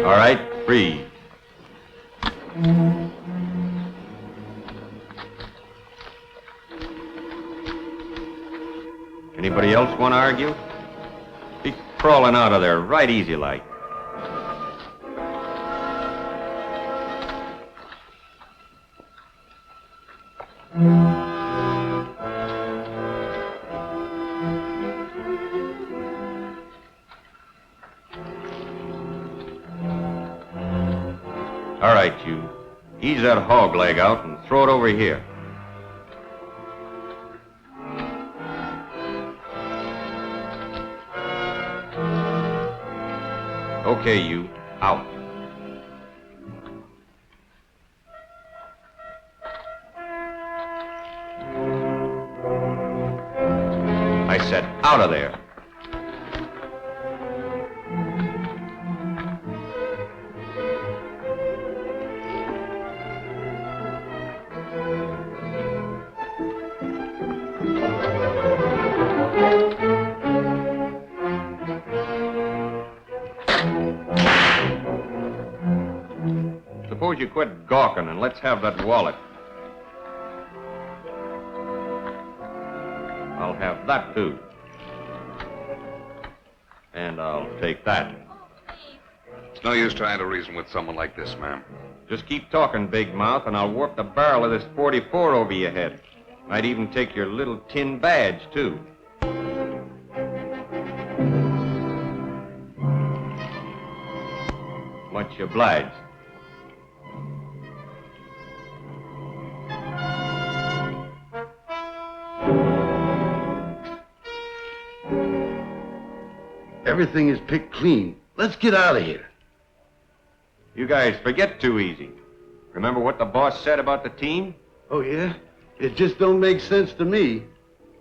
All right, freeze. Anybody else want to argue? Be crawling out of there right easy like. All right, you. Ease that hog leg out and throw it over here. Okay, you. Out. I said out of there. Suppose you quit gawking and let's have that wallet. I'll have that, too. And I'll take that. It's no use trying to reason with someone like this, ma'am. Just keep talking, Big Mouth, and I'll warp the barrel of this .44 over your head. Might even take your little tin badge, too. Much obliged. Everything is picked clean. Let's get out of here. You guys forget too easy. Remember what the boss said about the team? Oh, yeah? It just don't make sense to me.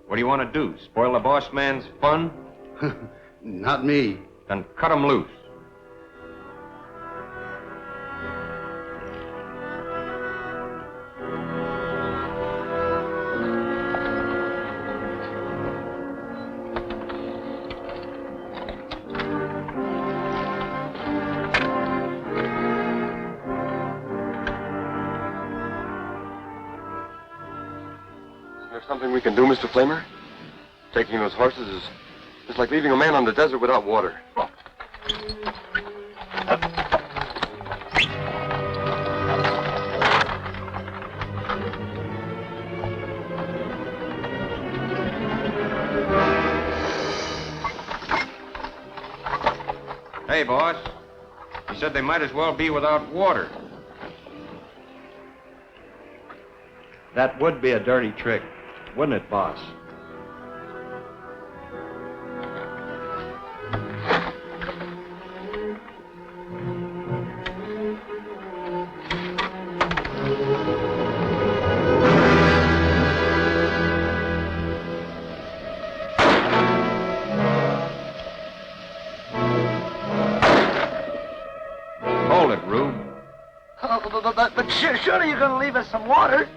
What do you want to do? Spoil the boss man's fun? Not me. Then cut him loose. Something we can do, Mr. Flamer? Taking those horses is like leaving a man on the desert without water. Hey, boss. You said they might as well be without water. That would be a dirty trick, wouldn't it, boss? Hold it, Rube. Oh, but surely you're going to leave us some water.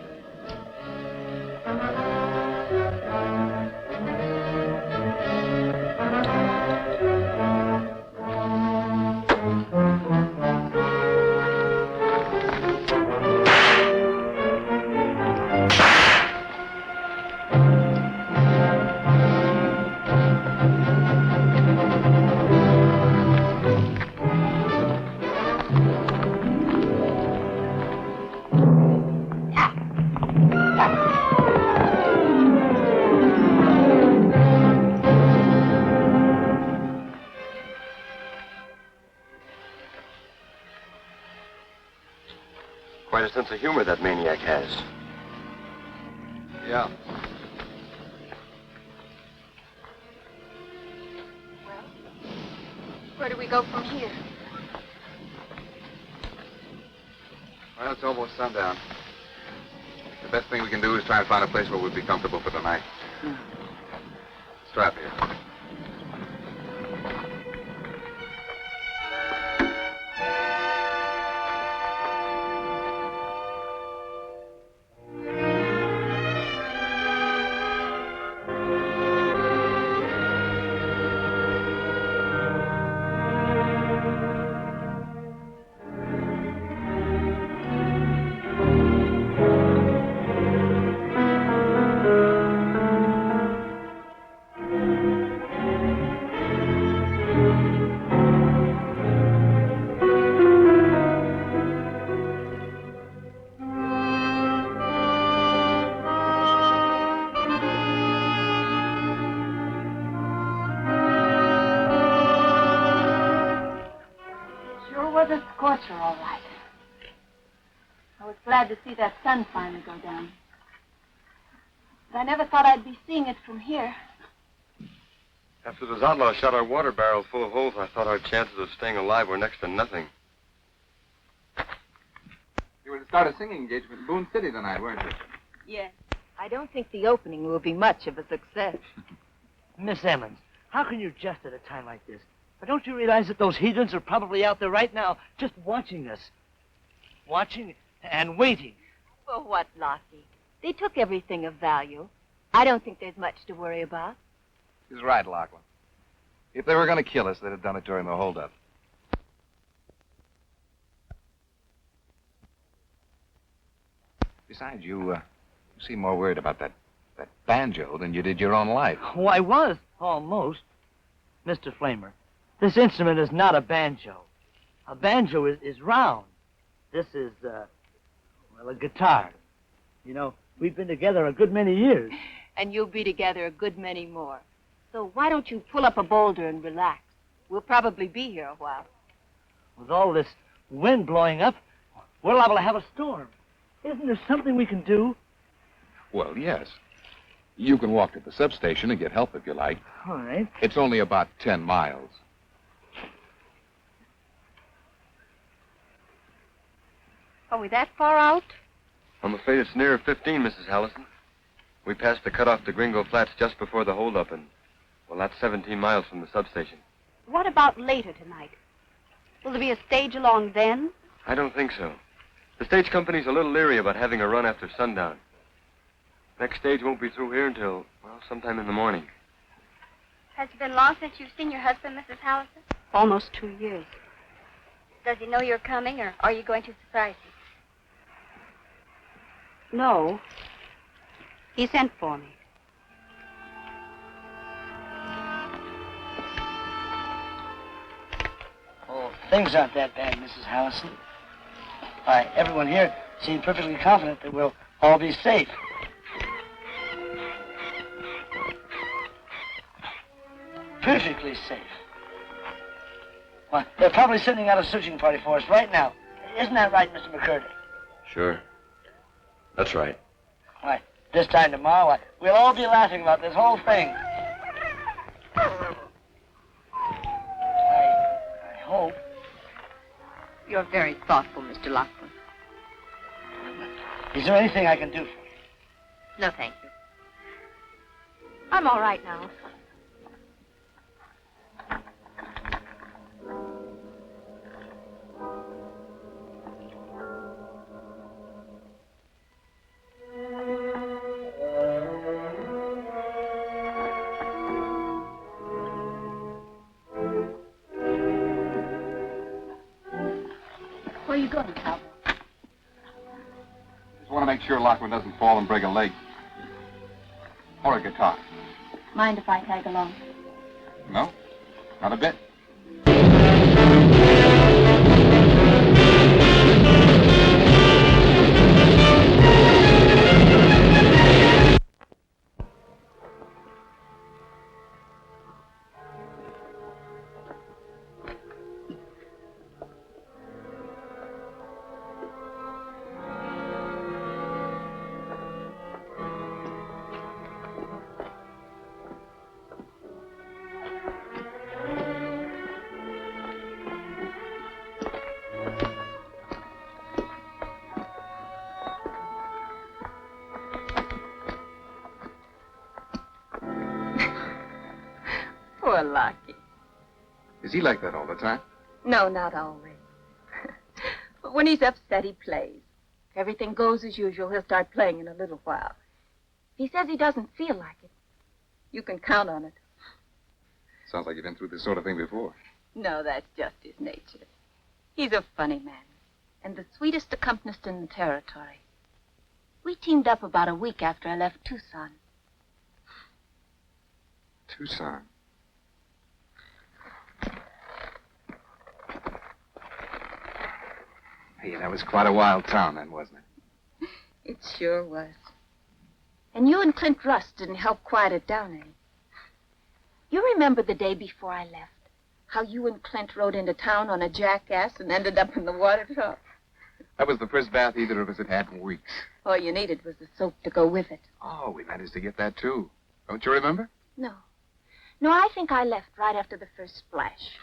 sense of humor that maniac has. Yeah. Well, where do we go from here? Well, it's almost sundown. The best thing we can do is try and find a place where we'll be comfortable for the night. Strap here. Was a scorcher, all right. I was glad to see that sun finally go down. But I never thought I'd be seeing it from here. After those outlaws shot our water barrel full of holes, I thought our chances of staying alive were next to nothing. You were to start a singing engagement in Boone City tonight, weren't you? Yes. I don't think the opening will be much of a success. Miss Emmons, how can you jest at a time like this? But don't you realize that those heathens are probably out there right now, just watching us? Watching and waiting. For what, Lockie? They took everything of value. I don't think there's much to worry about. He's right, Lachlan. If they were going to kill us, they'd have done it during the holdup. Besides, you seem more worried about that banjo than you did your own life. Oh, I was, almost. Mr. Flamer, this instrument is not a banjo. A banjo is round. This is, well, a guitar. You know, we've been together a good many years. And you'll be together a good many more. So why don't you pull up a boulder and relax? We'll probably be here a while. With all this wind blowing up, we're liable to have a storm. Isn't there something we can do? Well, yes. You can walk to the substation and get help if you like. All right. It's only about 10 miles. Are we that far out? I'm afraid it's nearer 15, Mrs. Hallison. We passed the cutoff to Gringo Flats just before the holdup, and, well, that's 17 miles from the substation. What about later tonight? Will there be a stage along then? I don't think so. The stage company's a little leery about having a run after sundown. Next stage won't be through here until, well, sometime in the morning. Has it been long since you've seen your husband, Mrs. Hallison? Almost 2 years. Does he know you're coming, or are you going to surprise him? No. He sent for me. Oh, things aren't that bad, Mrs. Hallison. Why, everyone here seems perfectly confident that we'll all be safe. Perfectly safe. Well, they're probably sending out a searching party for us right now. Isn't that right, Mr. McCurdy? Sure. That's right. Why, this time tomorrow, why, we'll all be laughing about this whole thing. I hope. You're very thoughtful, Mr. Lockwood. Is there anything I can do for you? No, thank you. I'm all right now. Where are you going, Cowboy? Just want to make sure Lachlan doesn't fall and break a leg. Or a guitar. Mind if I tag along? No, not a bit. Poor Lucky. Is he like that all the time? No, not always. But when he's upset, he plays. If everything goes as usual, he'll start playing in a little while. If he says he doesn't feel like it, you can count on it. Sounds like you've been through this sort of thing before. No, that's just his nature. He's a funny man, and the sweetest accompanist in the territory. We teamed up about a week after I left Tucson. Tucson? Hey, that was quite a wild town then, wasn't it? It sure was. And you and Clint Russ didn't help quiet it down any. You remember the day before I left? How you and Clint rode into town on a jackass and ended up in the water truck? That was the first bath either of us had had in weeks. All you needed was the soap to go with it. Oh, we managed to get that, too. Don't you remember? No. No, I think I left right after the first splash.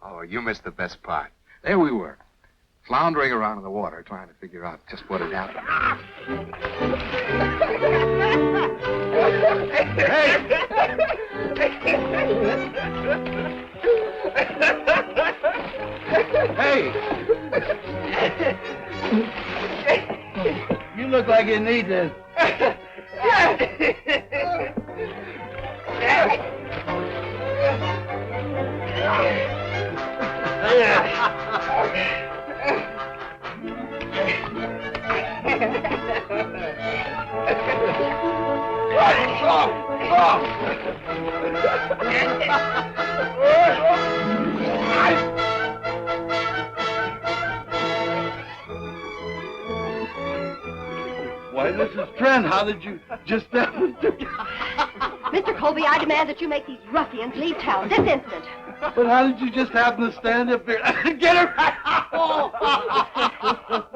Oh, you missed the best part. There we were, floundering around in the water, trying to figure out just what had happened. Hey! You look like you need this. Why, this is Trent. How did you just... Mr. Colby, I demand that you make these ruffians leave town this instant. But how did you just happen to stand up there? Get her!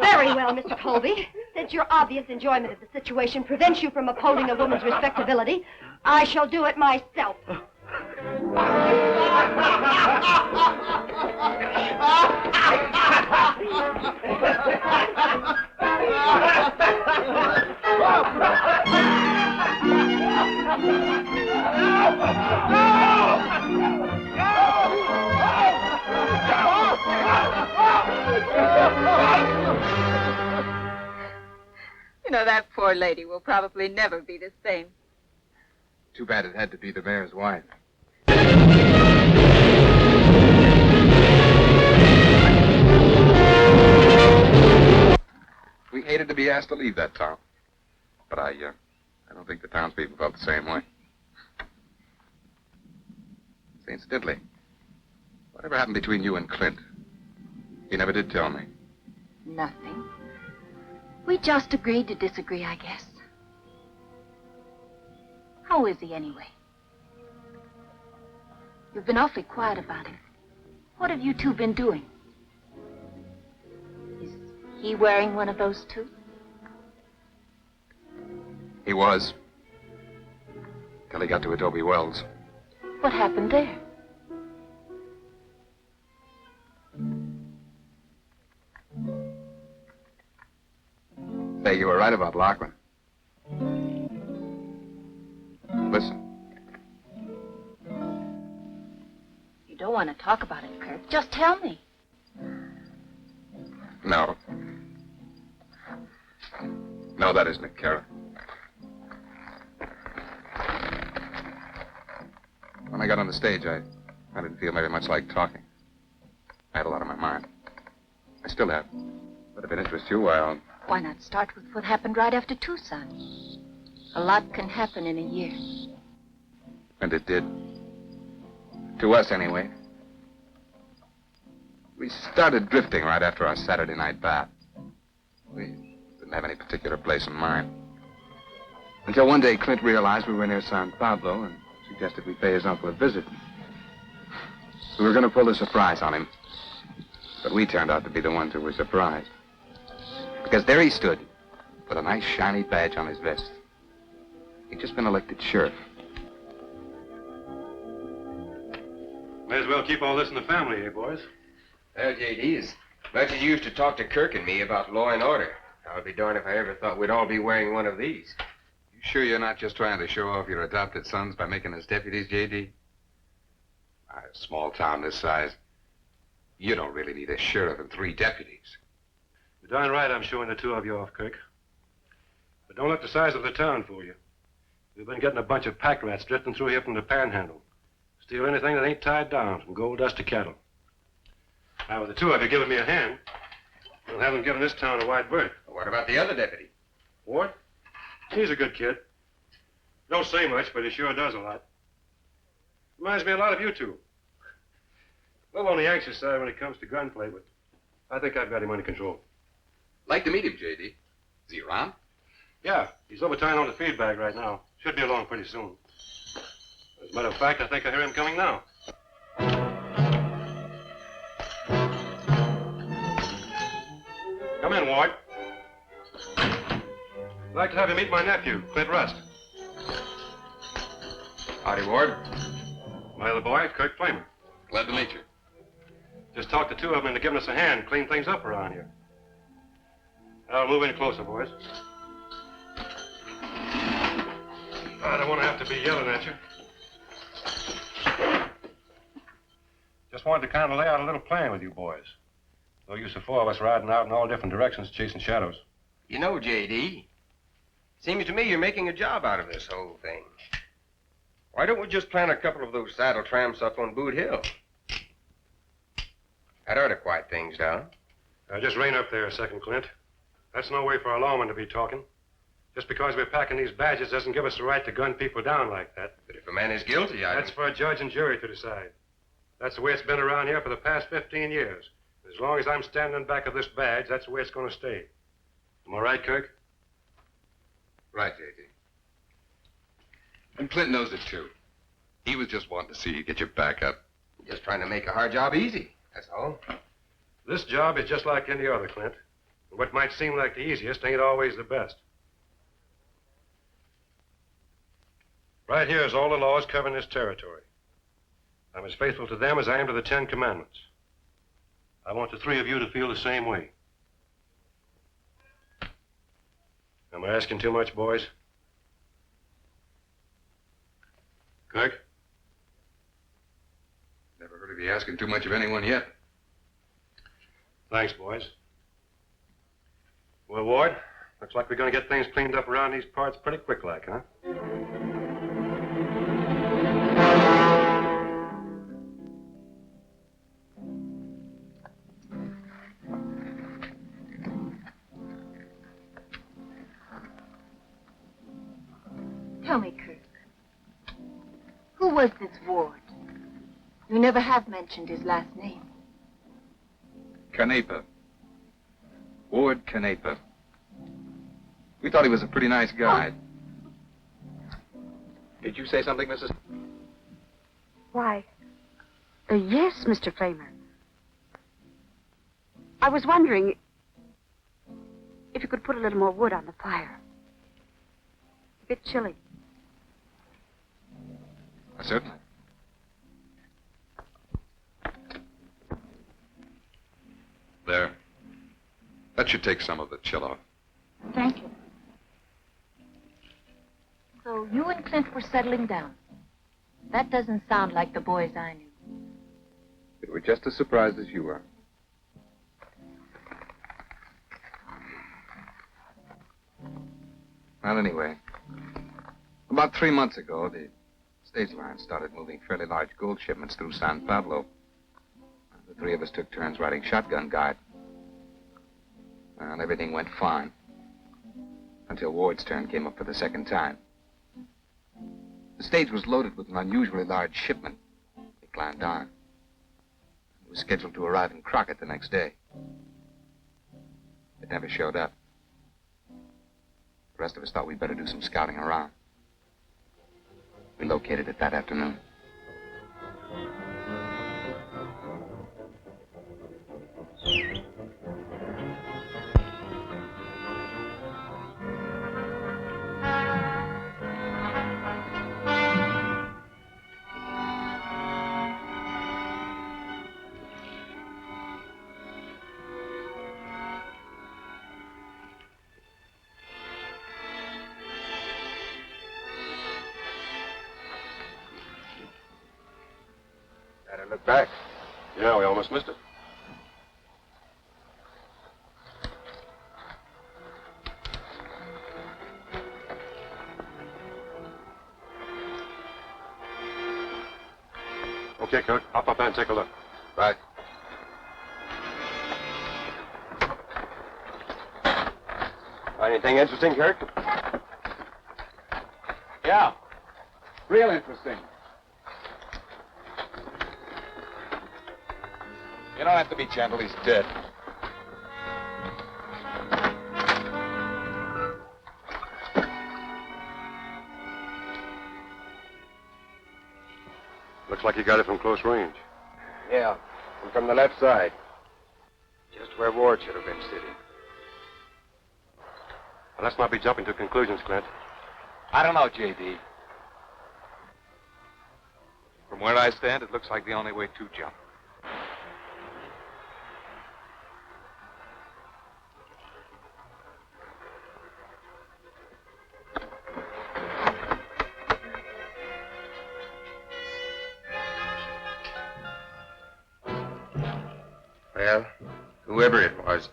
Very well, Mr. Colby. Since your obvious enjoyment of the situation prevents you from upholding a woman's respectability, I shall do it myself. You know, that poor lady will probably never be the same. Too bad it had to be the mayor's wife. We hated to be asked to leave that town. But I don't think the townspeople felt the same way. Say, incidentally, whatever happened between you and Clint? You never did tell me. Nothing. We just agreed to disagree, I guess. How is he, anyway? You've been awfully quiet about him. What have you two been doing? Is he wearing one of those too? He was. Till he got to Adobe Wells. What happened there? Say, you were right about Lachlan. Listen. You don't want to talk about it, Kirk. Just tell me. No. No, that isn't it, Kara. When I got on the stage, I didn't feel very much like talking. I had a lot on my mind. I still have. But if it interests you, Why not start with what happened right after Tucson? A lot can happen in a year. And it did. To us, anyway. We started drifting right after our Saturday night bath. We didn't have any particular place in mind. Until one day, Clint realized we were near San Pablo and suggested we pay his uncle a visit. We were going to pull a surprise on him. But we turned out to be the ones who were surprised. Because there he stood, with a nice shiny badge on his vest. He'd just been elected sheriff. May as well keep all this in the family, eh, boys? Well, J.D., as much as you used to talk to Kirk and me about law and order, I'll be darned if I ever thought we'd all be wearing one of these. You sure you're not just trying to show off your adopted sons by making us deputies, J.D.? A small town this size, you don't really need a sheriff and 3 deputies. You're darn right I'm showing the 2 of you off, Kirk. But don't let the size of the town fool you. We've been getting a bunch of pack rats drifting through here from the panhandle. Steal anything that ain't tied down, from gold dust to cattle. Now, with the 2 of you giving me a hand, we'll have them giving this town a wide berth. Well, what about the other deputy? Ward? He's a good kid. Don't say much, but he sure does a lot. Reminds me a lot of you 2. A little on the anxious side when it comes to gunplay, but I think I've got him under control. Like to meet him, J.D. Is he around? Yeah, he's over tying on the feed bag right now. Should be along pretty soon. As a matter of fact, I think I hear him coming now. Come in, Ward. I'd like to have you meet my nephew, Clint Rust. Howdy, Ward. My other boy, Kirk Flamer. Glad to meet you. Just talked the 2 of them into giving us a hand, clean things up around here. I'll move in closer, boys. I don't want to have to be yelling at you. Just wanted to kind of lay out a little plan with you boys. No use of 4 of us riding out in all different directions chasing shadows. You know, J.D., seems to me you're making a job out of this whole thing. Why don't we just plant a couple of those saddle tramps up on Boot Hill? That ought to quiet things down. Just rein up there a second, Clint. That's no way for a lawman to be talking. Just because we're packing these badges doesn't give us the right to gun people down like that. But if a man is guilty, That's for a judge and jury to decide. That's the way it's been around here for the past 15 years. As long as I'm standing in back of this badge, that's the way it's going to stay. Am I right, Kirk? Right, J.D. And Clint knows it, too. He was just wanting to see you get your back up. Just trying to make a hard job easy, that's all. This job is just like any other, Clint. And what might seem like the easiest ain't always the best. Right here is all the laws covering this territory. I'm as faithful to them as I am to the 10 Commandments. I want the 3 of you to feel the same way. Am I asking too much, boys? Kirk? Never heard of you asking too much of anyone yet. Thanks, boys. Well, Ward, looks like we're going to get things cleaned up around these parts pretty quick like, huh? Tell me, Kirk. Who was this Ward? You never have mentioned his last name. Canepa. Ward Canepa. We thought he was a pretty nice guy. Did you say something, Mrs.? Why, yes, Mr. Flamer. I was wondering if you could put a little more wood on the fire. It's a bit chilly. Certainly. There. That should take some of the chill off. Thank you. So you and Clint were settling down. That doesn't sound like the boys I knew. We were just as surprised as you were. Well, anyway, about 3 months ago, the stage line started moving fairly large gold shipments through San Pablo. The 3 of us took turns riding shotgun guard. And everything went fine. Until Ward's turn came up for the second time. The stage was loaded with an unusually large shipment. It climbed on. It was scheduled to arrive in Crockett the next day. It never showed up. The rest of us thought we'd better do some scouting around. We located it that afternoon. Better look back. Yeah, we almost missed it. Okay, Kirk. Hop up there and take a look. Right. Find anything interesting, Kirk? Yeah. Real interesting. You don't have to be gentle. He's dead. Looks like you got it from close range. Yeah. And from the left side. Just where Ward should have been sitting. Well, let's not be jumping to conclusions, Clint. I don't know, J.D. From where I stand, it looks like the only way to jump. Well, whoever it was,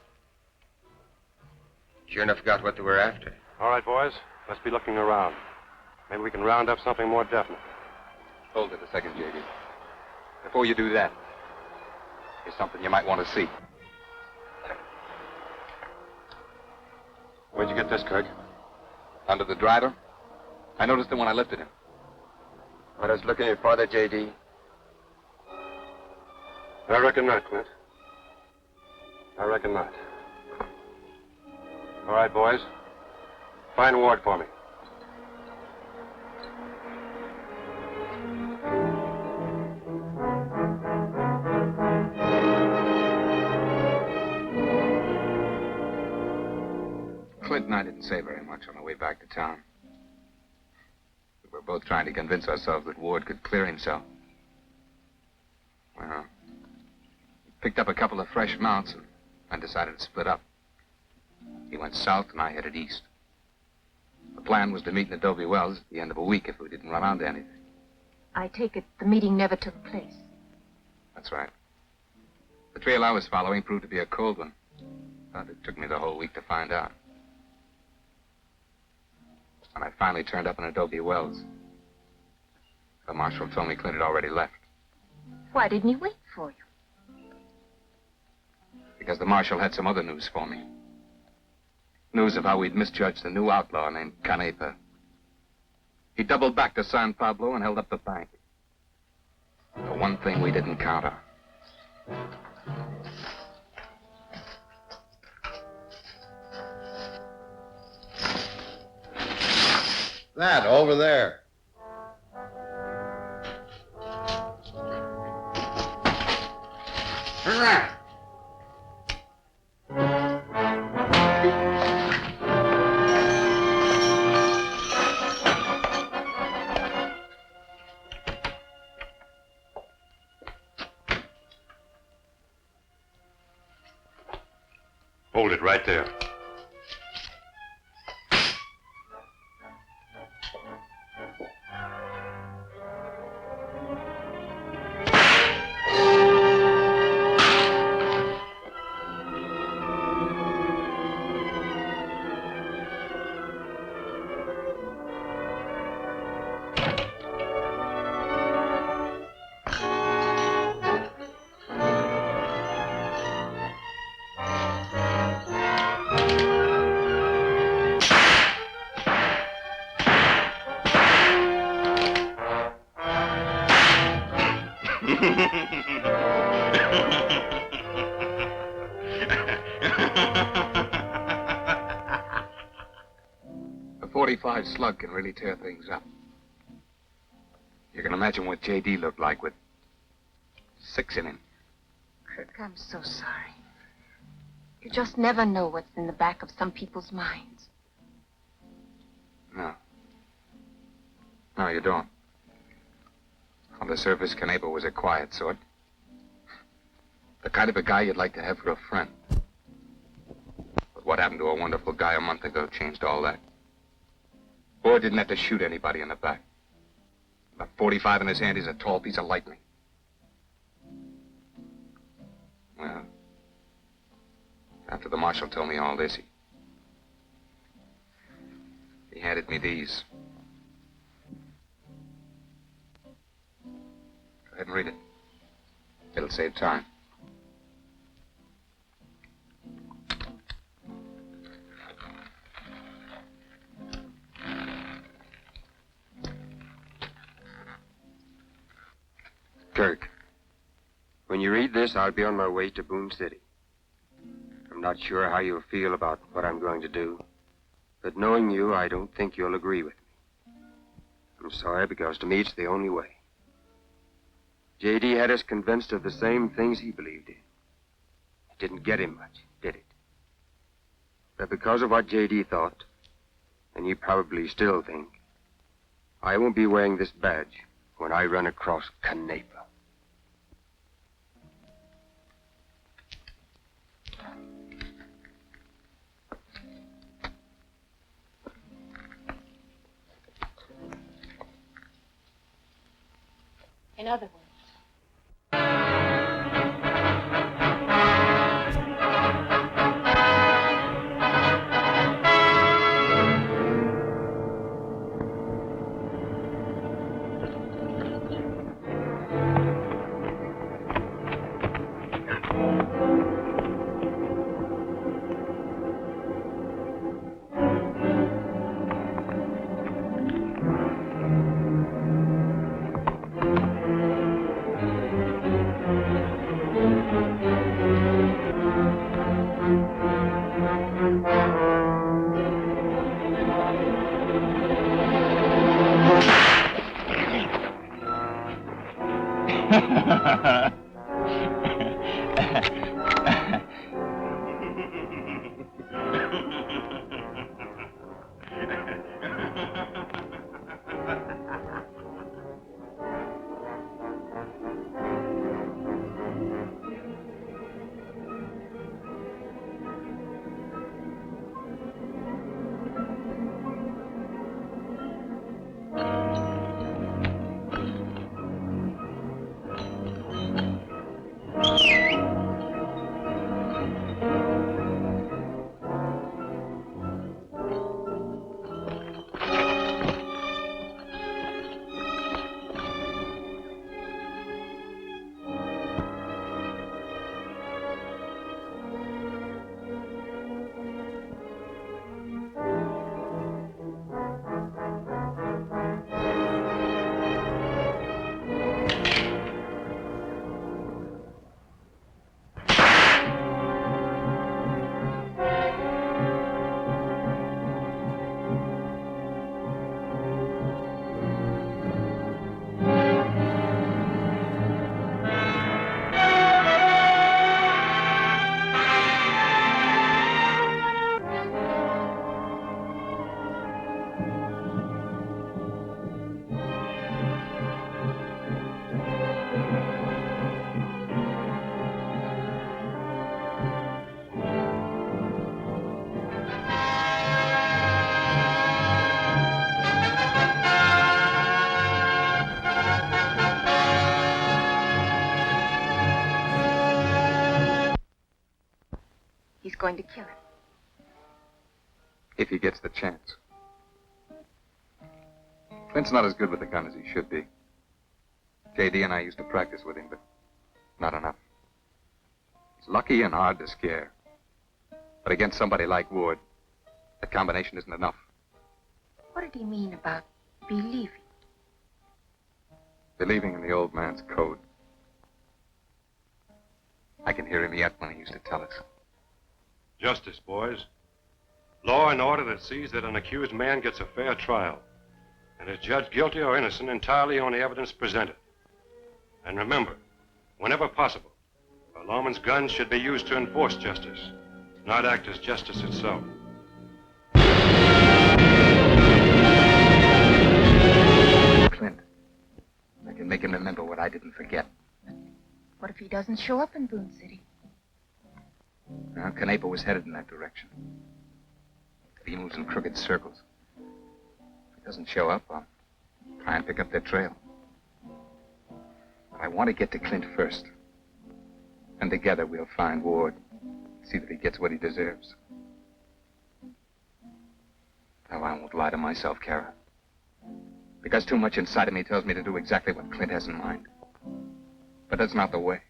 sure enough got what they were after. All right, boys. Let's be looking around. Maybe we can round up something more definite. Hold it a second, J.D. Before you do that, there's something you might want to see. Where'd you get this, Kirk? Under the driver. I noticed it when I lifted him. What I was looking at for, J.D. I reckon not, Clint. I reckon not. All right, boys. Find Ward for me. Clint and I didn't say very much on the way back to town. We were both trying to convince ourselves that Ward could clear himself. Well, we picked up a couple of fresh mounts and decided to split up. He went south and I headed east. The plan was to meet in Adobe Wells at the end of a week if we didn't run onto anything. I take it the meeting never took place. That's right. The trail I was following proved to be a cold one. But it took me the whole week to find out. When I finally turned up in Adobe Wells, the marshal told me Clint had already left. Why didn't he wait for you? Because the marshal had some other news for me. News of how we'd misjudged the new outlaw named Canepa. He doubled back to San Pablo and held up the bank. The one thing we didn't count on. That over there. Hold it right there. A .45 slug can really tear things up. You can imagine what J.D. looked like with 6 in him. Kirk, I'm so sorry. You just never know what's in the back of some people's minds. No. No, you don't. On the surface, Canepa was a quiet sort. The kind of a guy you'd like to have for a friend. But what happened to a wonderful guy a month ago changed all that. Boy didn't have to shoot anybody in the back. The .45 in his hand is a tall piece of lightning. marshal told me all this, he handed me these. Go ahead and read it. It'll save time. Kirk, when you read this, I'll be on my way to Boone City. I'm not sure how you'll feel about what I'm going to do, but knowing you, I don't think you'll agree with me. I'm sorry, because to me it's the only way. J.D. had us convinced of the same things he believed in. It didn't get him much, did it? But because of what J.D. thought, and you probably still think, I won't be wearing this badge when I run across Canepa. In other words, he's going to kill him. If he gets the chance. Clint's not as good with a gun as he should be. J.D. and I used to practice with him, but not enough. He's lucky and hard to scare. But against somebody like Wood, that combination isn't enough. What did he mean about believing? Believing in the old man's code. I can hear him yet when he used to tell us. Justice, boys. Law and order that sees that an accused man gets a fair trial and is judged guilty or innocent entirely on the evidence presented. And remember, whenever possible, a lawman's gun should be used to enforce justice, not act as justice itself. Clint. I can make him remember what I didn't forget. What if he doesn't show up in Boone City? Well, Canepa was headed in that direction. If he moves in crooked circles. If he doesn't show up, I'll try and pick up their trail. But I want to get to Clint first. And together we'll find Ward, See that he gets what he deserves. No, I won't lie to myself, Kara. Because too much inside of me tells me to do exactly what Clint has in mind. But that's not the way.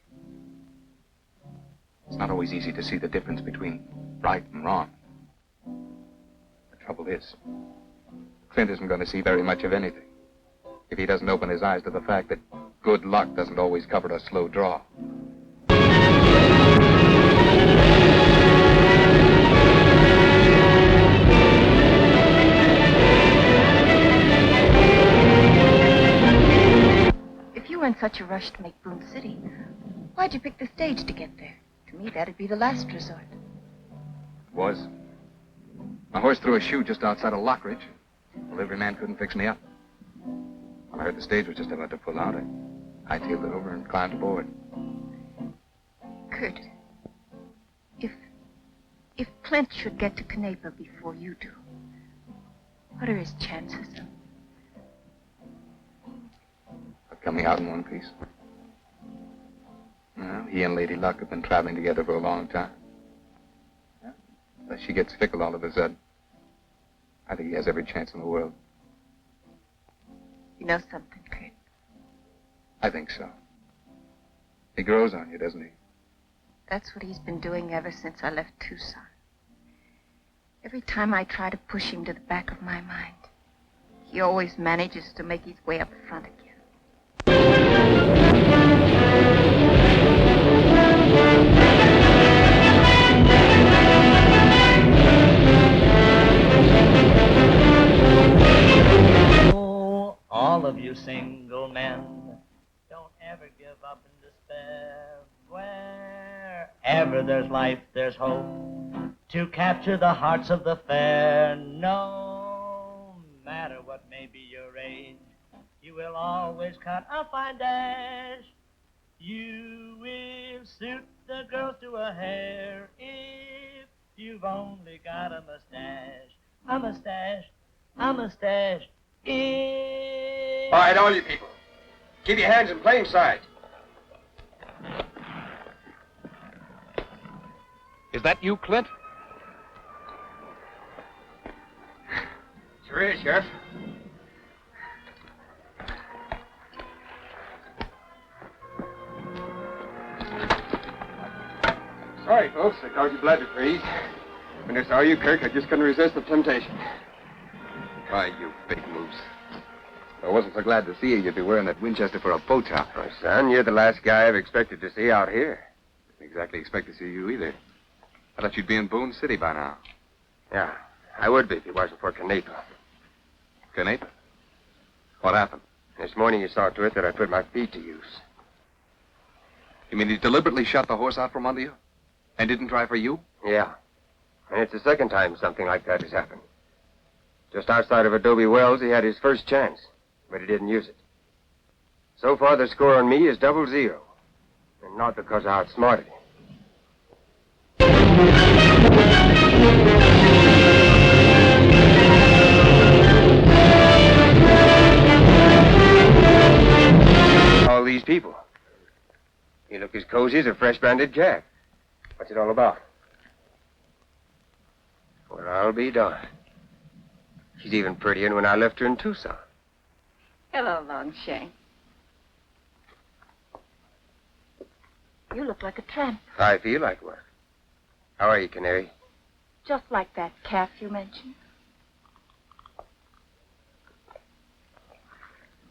It's not always easy to see the difference between right and wrong. The trouble is, Clint isn't going to see very much of anything if he doesn't open his eyes to the fact that good luck doesn't always cover a slow draw. If you were in such a rush to make Boone City, why'd you pick the stage to get there? To me, that'd be the last resort. It was. My horse threw a shoe just outside of Lockridge. The livery man couldn't fix me up. When I heard the stage was just about to pull out, I hightailed it over and climbed aboard. Kurt, if Clint should get to Canepa before you do, what are his chances Of coming out in one piece? Well, he and Lady Luck have been traveling together for a long time. Unless she gets fickle all of a sudden, I think he has every chance in the world. You know something, Kurt? I think so. He grows on you, doesn't he? That's what he's been doing ever since I left Tucson. Every time I try to push him to the back of my mind, he always manages to make his way up front again. Oh, all of you single men, don't ever give up in despair. Wherever there's life, there's hope to capture the hearts of the fair. No matter what may be your age, you will always cut a fine dash. You will suit the girls to a hair if you've only got a mustache. A mustache, a mustache. All right, all you people. Keep your hands in plain sight. Is that you, Clint? Sure is, Sheriff. Sorry, folks. I caused your blood to freeze. When I saw you, Kirk, I just couldn't resist the temptation. Why, you big moose. If I wasn't so glad to see you, you'd be wearing that Winchester for a bow tie. Oh, son, you're the last guy I've expected to see out here. Didn't exactly expect to see you either. I thought you'd be in Boone City by now. Yeah, I would be if it wasn't for Canepa. Canepa? What happened? This morning he saw to it that I put my feet to use. You mean he deliberately shot the horse out from under you? And didn't try for you? Yeah. And it's the second time something like that has happened. Just outside of Adobe Wells, he had his first chance, but he didn't use it. So far, the score on me is 0-0. And not because I outsmarted him. All these people. You look as cozy as a fresh banded calf. What's it all about? Well, I'll be darned. She's even prettier than when I left her in Tucson. Hello, Longshank. You look like a tramp. I feel like one. How are you, Canary? Just like that calf you mentioned.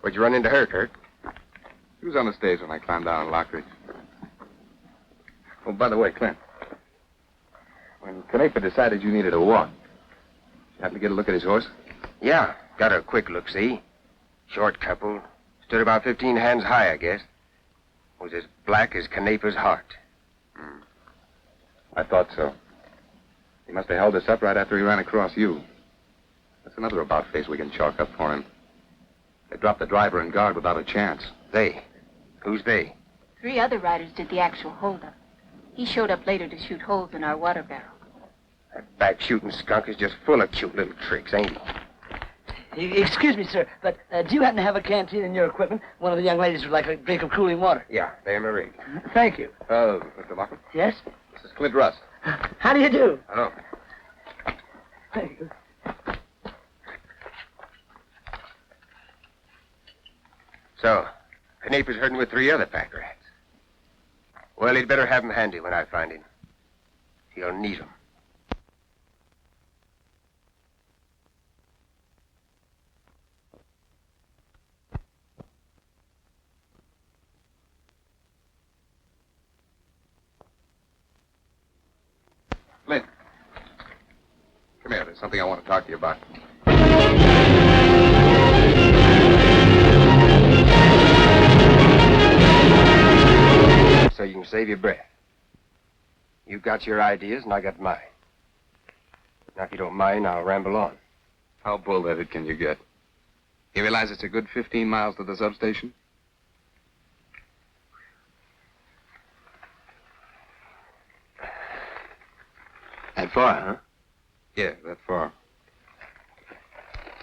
Where'd you run into her, Kurt? She was on the stage when I climbed down in Lockridge. Oh, by the way, Clint. When Canepa decided you needed a walk, you happened to get a look at his horse? Yeah, got a quick look-see. Short couple. Stood about 15 hands high, I guess. Was as black as Canepa's heart. I thought so. He must have held us up right after he ran across you. That's another about-face we can chalk up for him. They dropped the driver and guard without a chance. They? Who's they? 3 other riders did the actual holdup. He showed up later to shoot holes in our water barrel. That back-shooting skunk is just full of cute little tricks, ain't he? Excuse me, sir, but do you happen to have a canteen in your equipment? One of the young ladies would like a drink of cooling water. Yeah, they're in the rig. Thank you. Mr. Lockwood? Yes? This is Clint Russ. How do you do? Hello. So, Knaper's herding with 3 other pack rats. Well, he'd better have him handy when I find him. He'll need 'em. Clint. Come here. There's something I want to talk to you about. So you can save your breath. You got your ideas, and I got mine. Now, if you don't mind, I'll ramble on. How bull-headed can you get? You realize it's a good 15 miles to the substation? That far, huh? Yeah, that far.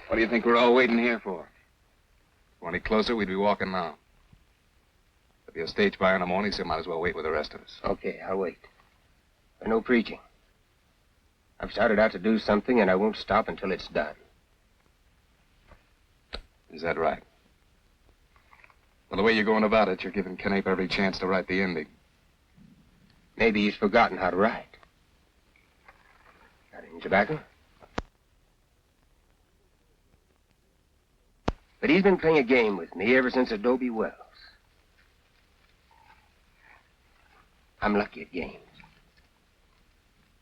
What do you think we're all waiting here for? If we're any closer, we'd be walking now. There'll be a stage by in the morning, so might as well wait with the rest of us. Okay, I'll wait. But no preaching. I've started out to do something, and I won't stop until it's done. Is that right? Well, the way you're going about it, you're giving Knape every chance to write the ending. Maybe he's forgotten how to write. Got any tobacco? But he's been playing a game with me ever since Adobe Wells. I'm lucky at games.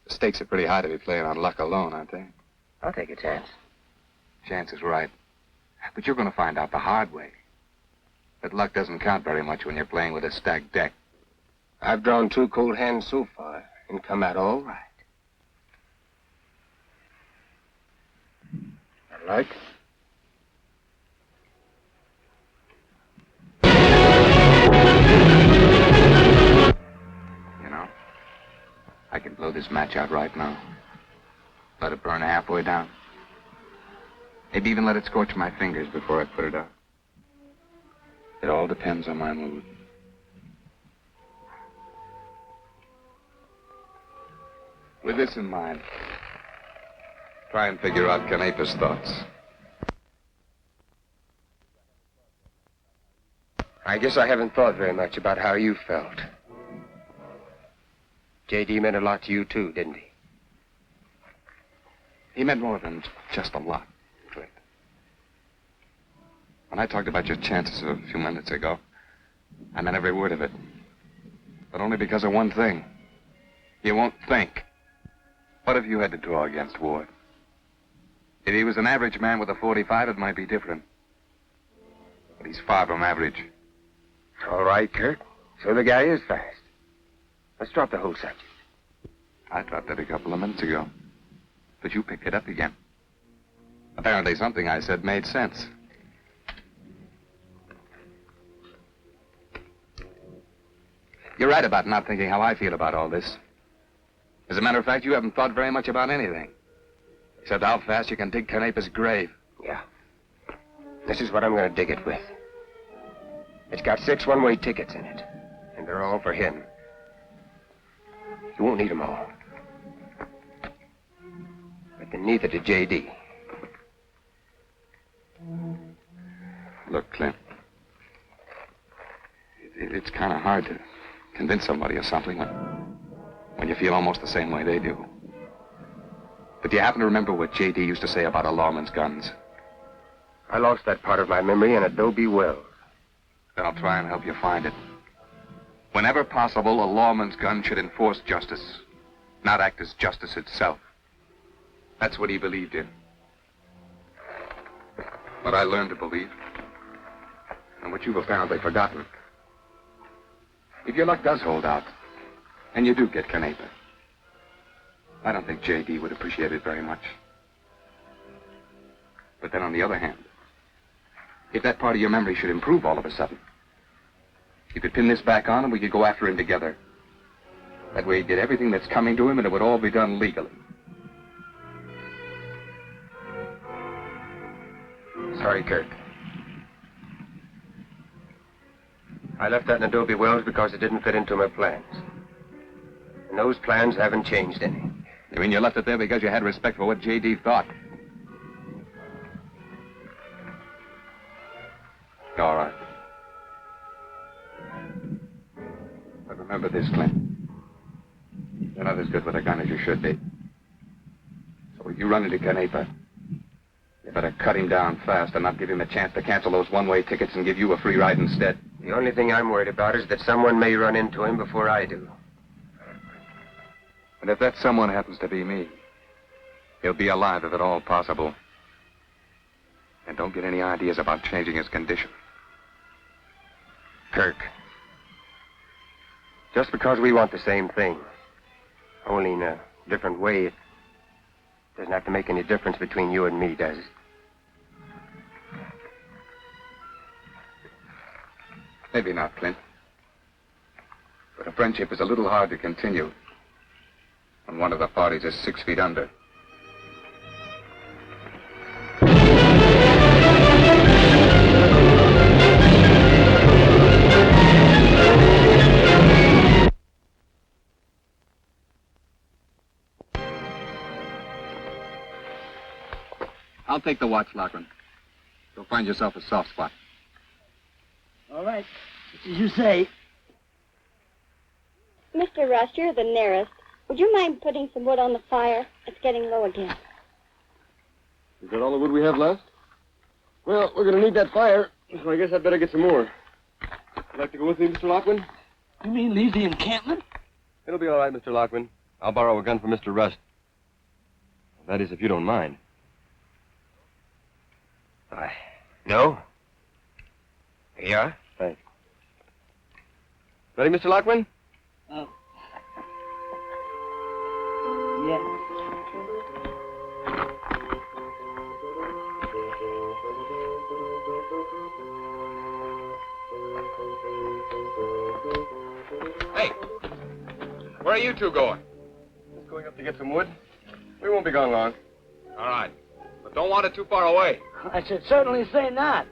The stakes are pretty high to be playing on luck alone, aren't they? I'll take a chance. Chance is right. But you're going to find out the hard way that luck doesn't count very much when you're playing with a stacked deck. I've drawn 2 cold hands so far and come out all right. I like. You know, I can blow this match out right now. Let it burn halfway down. Maybe even let it scorch my fingers before I put it out. It all depends on my mood. With this in mind, try and figure out Knape's thoughts. I guess I haven't thought very much about how you felt. J.D. meant a lot to you, too, didn't he? He meant more than just a lot, Clint. When I talked about your chances a few minutes ago, I meant every word of it. But only because of one thing. You won't think. What if you had to draw against Ward? If he was an average man with a .45, it might be different. But he's far from average. All right, Kirk. So the guy is fast. Let's drop the whole subject. I dropped it a couple of minutes ago. But you picked it up again. Apparently something I said made sense. You're right about not thinking how I feel about all this. As a matter of fact, you haven't thought very much about anything. Except how fast you can dig Knape's grave. Yeah. This is what I'm going to dig it with. It's got 6 one-way tickets in it. And they're all for him. You won't need them all. But then neither did J.D. Look, Clint. It's kind of hard to convince somebody of something when you feel almost the same way they do. But do you happen to remember what J.D. used to say about a lawman's guns? I lost that part of my memory in Adobe Wells. Then I'll try and help you find it. Whenever possible, a lawman's gun should enforce justice, not act as justice itself. That's what he believed in. What I learned to believe, and what you've apparently forgotten. If your luck does hold out, and you do get Knape, I don't think J.D. would appreciate it very much. But then on the other hand, if that part of your memory should improve all of a sudden, you could pin this back on and we could go after him together. That way he'd get everything that's coming to him and it would all be done legally. Sorry, Kirk. I left that in Adobe Wells because it didn't fit into my plans. And those plans haven't changed any. You mean you left it there because you had respect for what J.D. thought? All right. But remember this, Clint. You're not as good with a gun as you should be. So if you run into Canepa, you better cut him down fast and not give him a chance to cancel those one-way tickets and give you a free ride instead. The only thing I'm worried about is that someone may run into him before I do. And if that someone happens to be me, he'll be alive if at all possible. And don't get any ideas about changing his condition. Kirk. Just because we want the same thing, only in a different way, it doesn't have to make any difference between you and me, does it? Maybe not, Clint. But a friendship is a little hard to continue when one of the parties is 6 feet under. I'll take the watch, Loughran. You'll find yourself a soft spot. All right. Just as you say. Mr. Rust, you're the nearest. Would you mind putting some wood on the fire? It's getting low again. Is that all the wood we have left? Well, we're going to need that fire, so I guess I'd better get some more. Would like to go with me, Mr. Lockman? You mean leave the encampment? It'll be all right, Mr. Lockman. I'll borrow a gun from Mr. Rust. That is, if you don't mind. No? Here you are. Thanks. Ready, Mr. Lockman? Yeah. Hey, where are you two going? Just going up to get some wood. We won't be gone long. All right, but don't want it too far away. I should certainly say not.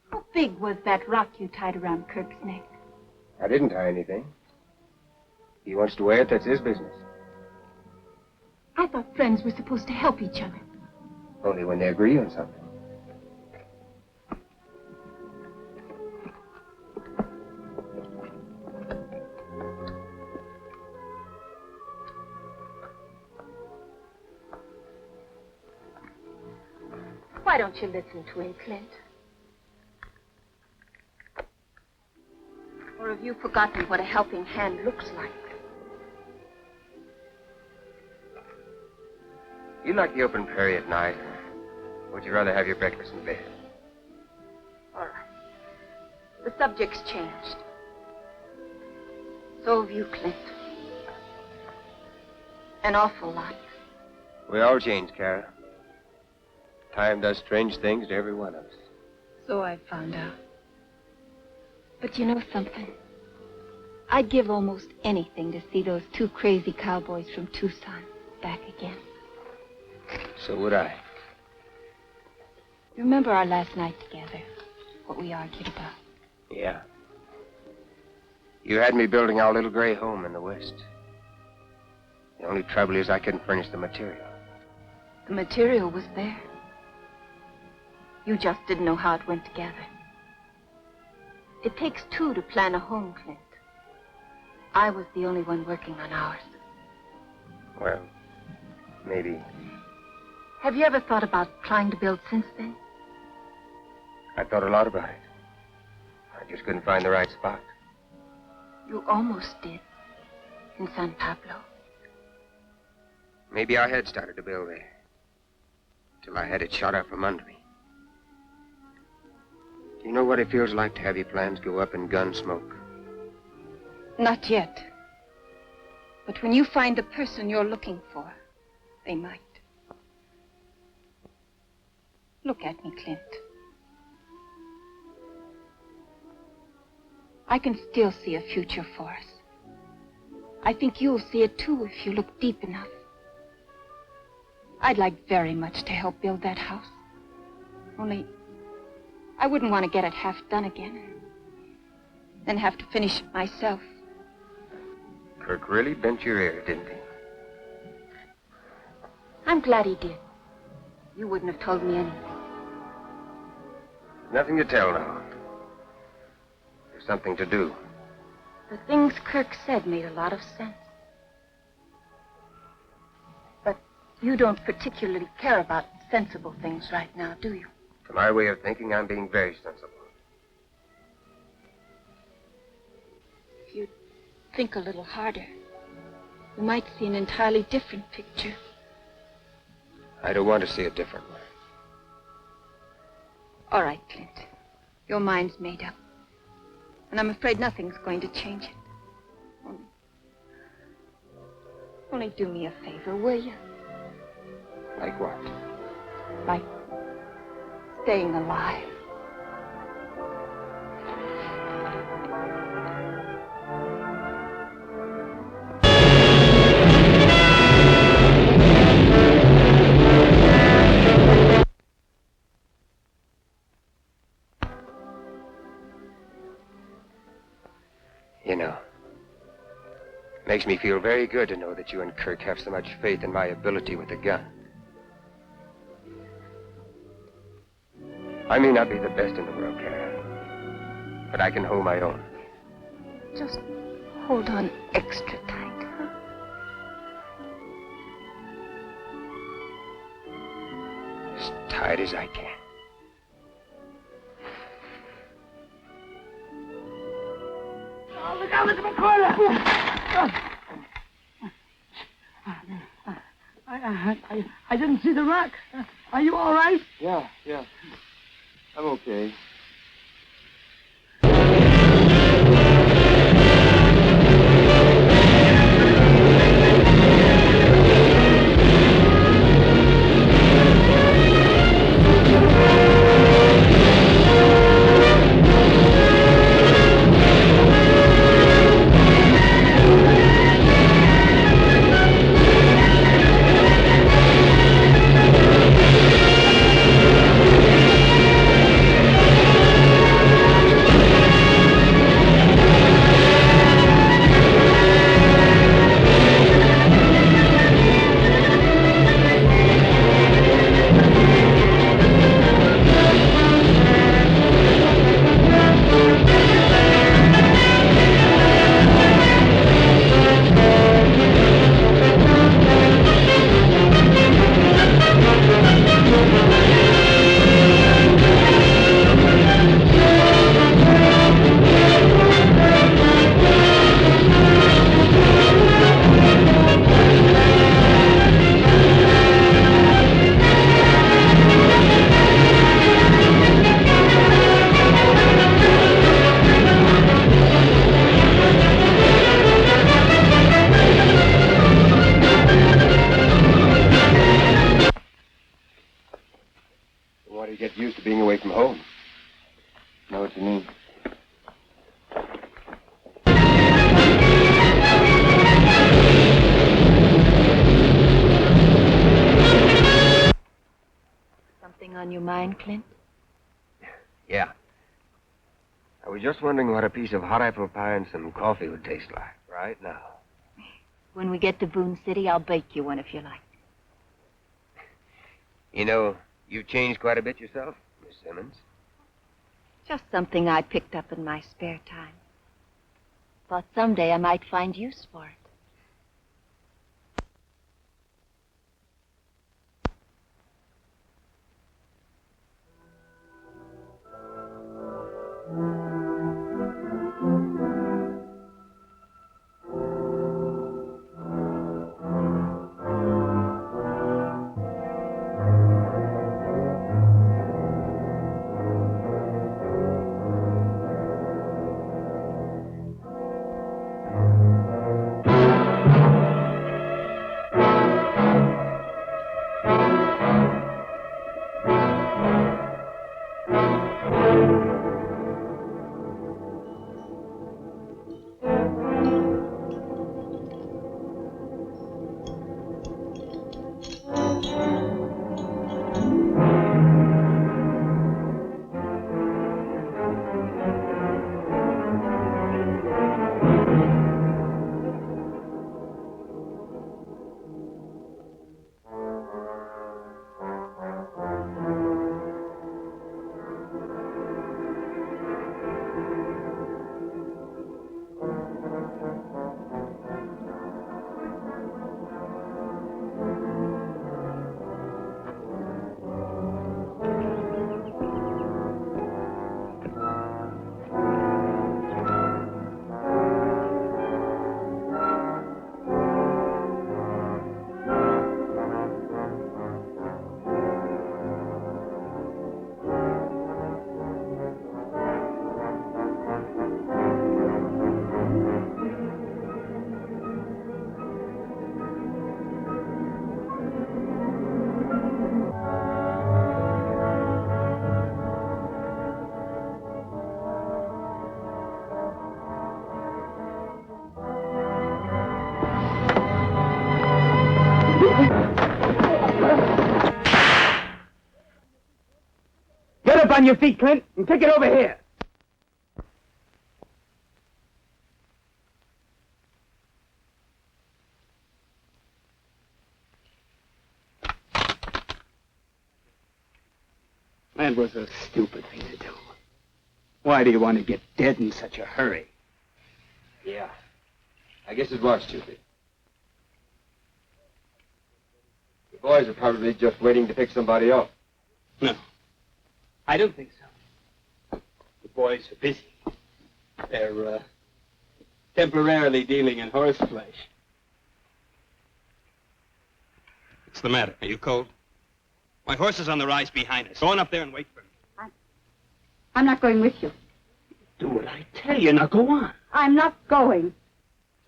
How big was that rock you tied around Kirk's neck? I didn't tie anything. He wants to wear it, that's his business. I thought friends were supposed to help each other. Only when they agree on something. Why don't you listen to him, Clint? Or have you forgotten what a helping hand looks like? You like the open prairie at night, or would you rather have your breakfast in bed? All right. The subject's changed. So have you, Clint. An awful lot. We all change, Kara. Time does strange things to every one of us. So I found out. But you know something? I'd give almost anything to see those two crazy cowboys from Tucson back again. So would I. Remember our last night together? What we argued about? Yeah. You had me building our little gray home in the West. The only trouble is I couldn't furnish the material. The material was there. You just didn't know how it went together. It takes two to plan a home, Clint. I was the only one working on ours. Well, maybe. Have you ever thought about trying to build since then? I thought a lot about it. I just couldn't find the right spot. You almost did. In San Pablo. Maybe I had started to build there. Till I had it shot out from under me. Do you know what it feels like to have your plans go up in gun smoke? Not yet. But when you find the person you're looking for, they might. Look at me, Clint. I can still see a future for us. I think you'll see it too if you look deep enough. I'd like very much to help build that house. Only, I wouldn't want to get it half done again. Then have to finish it myself. Kirk really bent your ear, didn't he? I'm glad he did. You wouldn't have told me anything. Nothing to tell now. There's something to do. The things Kirk said made a lot of sense. But you don't particularly care about sensible things right now, do you? To my way of thinking, I'm being very sensible. If you think a little harder, you might see an entirely different picture. I don't want to see a different one. All right, Clint. Your mind's made up. And I'm afraid nothing's going to change it. Only do me a favor, will you? Like what? Like staying alive. You know, makes me feel very good to know that you and Kirk have so much faith in my ability with a gun. I may not be the best in the world, Kara, but I can hold my own. Just hold on extra tight, huh? As tight as I can. Oh, look out, Mr. McCoy! I didn't see the rock. Are you all right? Yeah. I'm okay. Get used to being away from home. Know what you mean? Something on your mind, Clint? Yeah. I was just wondering what a piece of hot apple pie and some coffee would taste like right now. When we get to Boone City, I'll bake you one if you like. You know, you've changed quite a bit yourself, Miss Simmons. Just something I picked up in my spare time. Thought someday I might find use for it. up on your feet, Clint, and kick it over here. That was a stupid thing to do. Why do you want to get dead in such a hurry? Yeah. I guess it was stupid. The boys are probably just waiting to pick somebody up. No. I don't think so. The boys are busy. They're, temporarily dealing in horse flesh. What's the matter? Are you cold? My horse is on the rise behind us. Go on up there and wait for me. I'm not going with you. Do what I tell you. Now go on. I'm not going.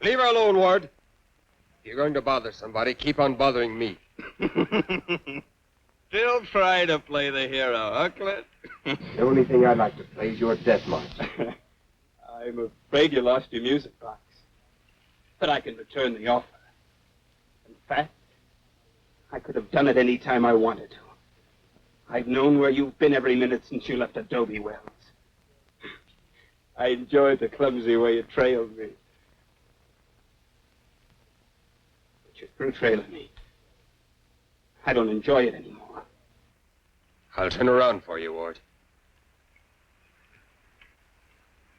Leave her alone, Ward. If you're going to bother somebody, keep on bothering me. Still try to play the hero, huh, Clint? The only thing I'd like to play is your death march. I'm afraid you lost your music box. But I can return the offer. In fact, I could have done it any time I wanted to. I've known where you've been every minute since you left Adobe Wells. I enjoyed the clumsy way you trailed me. But you're through trailing me. I don't enjoy it anymore. I'll turn around for you, Ward.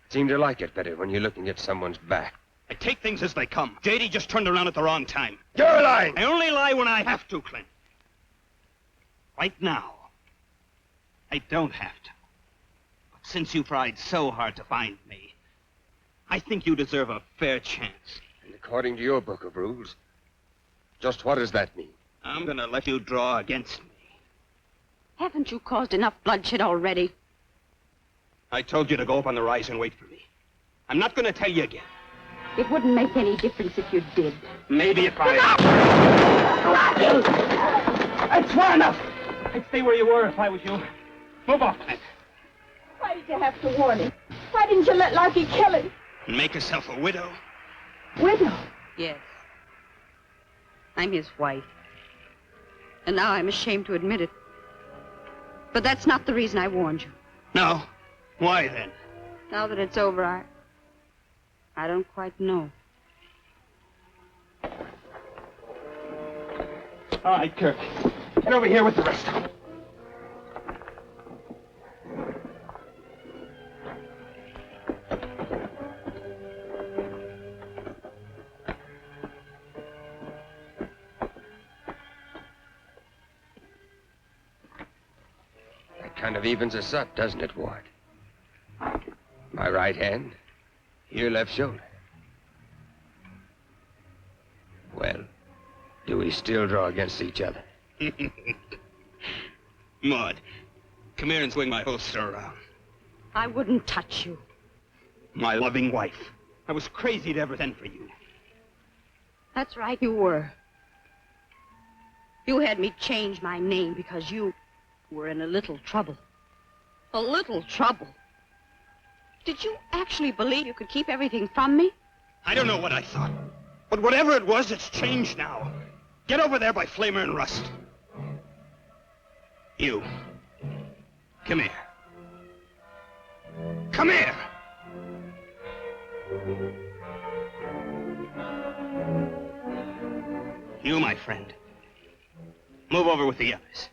Seem to like it better when you're looking at someone's back. I take things as they come. J.D. just turned around at the wrong time. You're lying! I only lie when I have to, Clint. Right now, I don't have to. But since you tried so hard to find me, I think you deserve a fair chance. And according to your book of rules, just what does that mean? I'm gonna let you draw against me. Haven't you caused enough bloodshed already? I told you to go up on the rise and wait for me. I'm not gonna tell you again. It wouldn't make any difference if you did. Maybe if I... That's far enough! I'd stay where you were if I was you. Move off, Clint. Why did you have to warn him? Why didn't you let Larky kill him? And make yourself a widow. Widow? Yes. I'm his wife. And now I'm ashamed to admit it. But that's not the reason I warned you. No? Why then? Now that it's over, I don't quite know. All right, Kirk. Get over here with the rest of them. That kind of evens us up, doesn't it, Ward? My right hand, your left shoulder. Well, do we still draw against each other? Maud, come here and swing my holster around. I wouldn't touch you. My loving wife. I was crazy to ever send for you. That's right, you were. You had me change my name because you were in a little trouble. A little trouble. Did you actually believe you could keep everything from me? I don't know what I thought. But whatever it was, it's changed now. Get over there by Flamer and Rust. You. Come here. Come here! You, my friend. Move over with the others.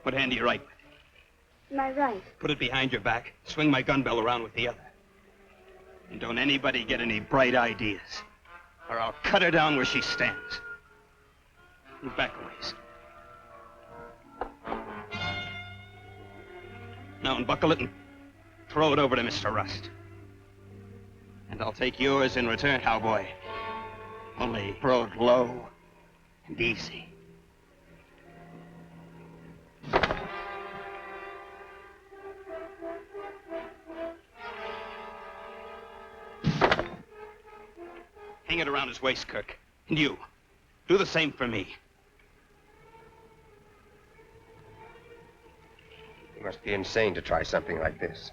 What hand do you write with? My right. Put it behind your back. Swing my gun bell around with the other. And don't anybody get any bright ideas, or I'll cut her down where she stands. Move back a ways. Now unbuckle it and throw it over to Mr. Rust. And I'll take yours in return, cowboy. Only throw it low and easy. Hang it around his waist, Kirk. And you, do the same for me. You must be insane to try something like this.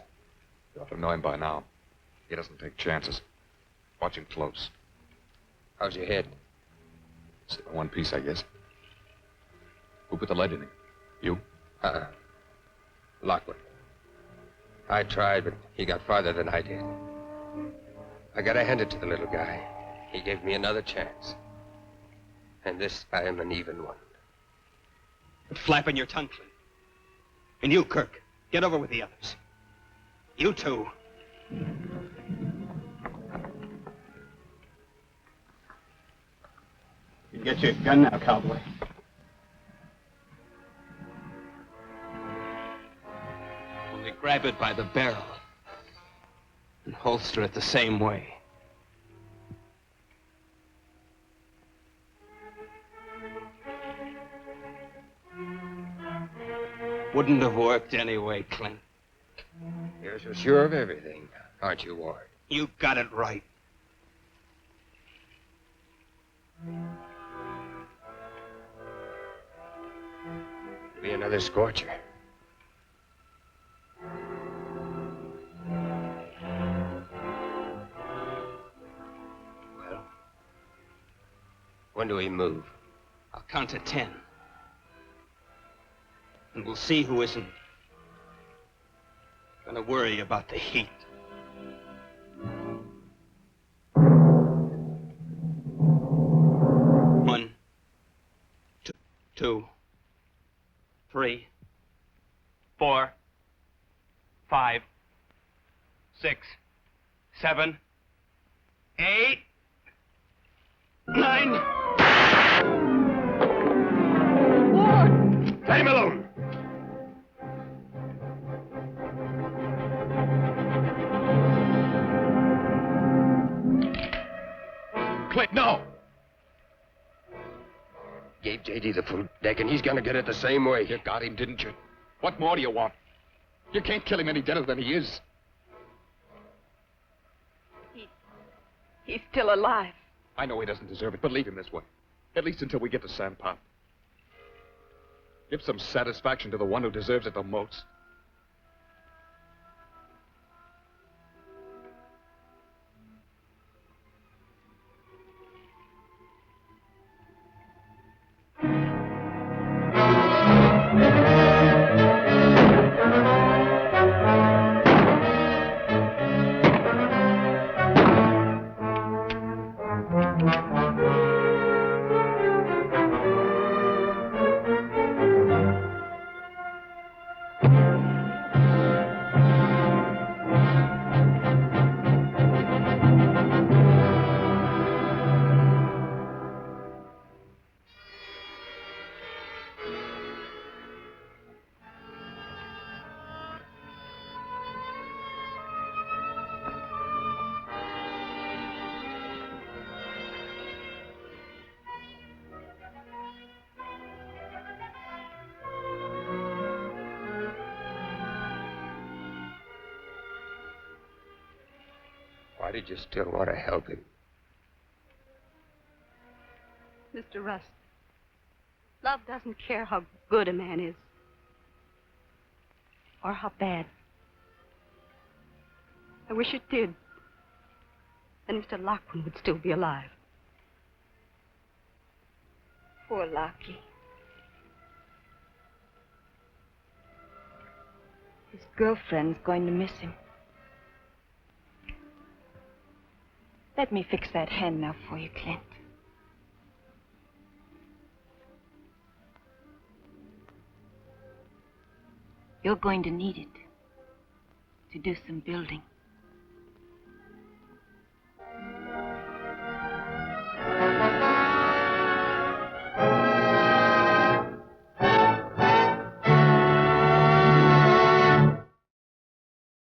You ought to know him by now. He doesn't take chances. Watch him close. How's your head? Still in one piece, I guess. Who put the lead in it? You? Lockwood. I tried, but he got farther than I did. I gotta hand it to the little guy. He gave me another chance. And this time an even one. Quit flapping your tongue, Clint. And you, Kirk, get over with the others. You too. You can get your gun now, cowboy. Only grab it by the barrel and holster it the same way. Wouldn't have worked anyway, Clint. You're so sure of everything, aren't you, Ward? You got it right. Be another scorcher. Well, when do we move? I'll count to 10. And we'll see who isn't gonna worry about the heat. 1, 2, 3, 4, 5, 6, 7, 8, 9. Let him alone. Clint, no! Gave J.D. the fruit deck, and he's gonna get it the same way. You got him, didn't you? What more do you want? You can't kill him any deader than he is. He's still alive. I know he doesn't deserve it, but leave him this way. At least until we get to Sandpot. Give some satisfaction to the one who deserves it the most. Why did you still want to help him? Mr. Rust, love doesn't care how good a man is. Or how bad. I wish it did. Then Mr. Lockwood would still be alive. Poor Lockie. His girlfriend's going to miss him. Let me fix that hand now for you, Clint. You're going to need it to do some building.